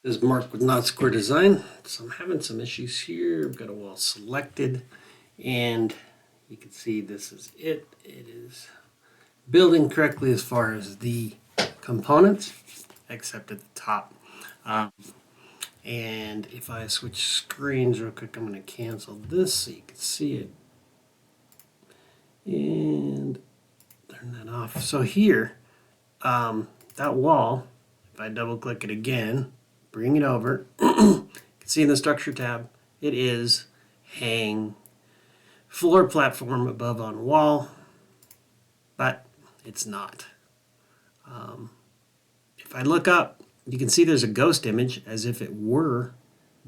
This is marked with not square design, so I'm having some issues here. I've got a wall selected, and you can see this is it. It is building correctly as far as the components, except at the top. And if I switch screens real quick, I'm going to cancel this so you can see it. And turn that off. So here, that wall, if I double click it again, bring it over, you can see in the structure tab, it is hang floor platform above on wall, but it's not. If I look up, you can see there's a ghost image as if it were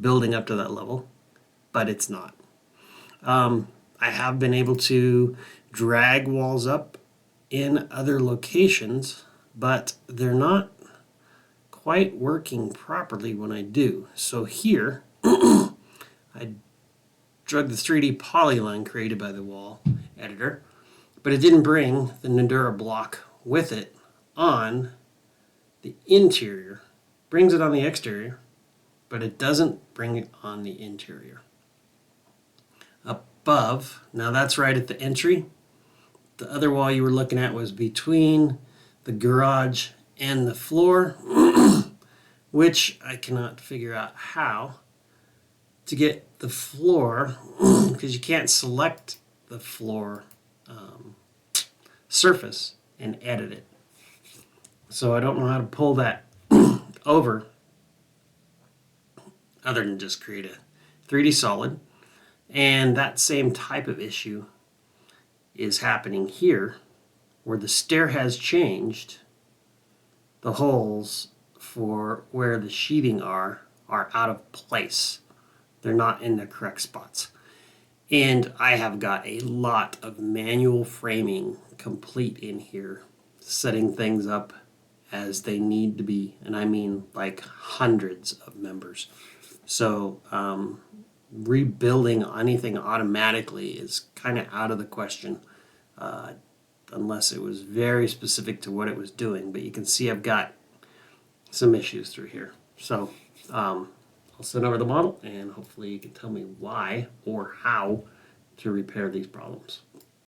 building up to that level, but it's not. I have been able to drag walls up in other locations, but they're not quite working properly when I do. So here, I drug the 3D Polyline created by the Wall editor, but it didn't bring the NUDURA block with it on the interior. Brings it on the exterior, but it doesn't bring it on the interior. Above, now that's right at the entry. The other wall you were looking at was between the garage and the floor, which I cannot figure out how to get the floor, because you can't select the floor surface and edit it. So I don't know how to pull that over other than just create a 3D solid. And that same type of issue is happening here, where the stair has changed. The holes for where the sheathing are out of place. They're not in the correct spots. And I have got a lot of manual framing complete in here, setting things up as they need to be, and I mean like hundreds of members. So rebuilding anything automatically is kind of out of the question, unless it was very specific to what it was doing. But you can see I've got some issues through here. So I'll send over the model, and hopefully you can tell me why or how to repair these problems.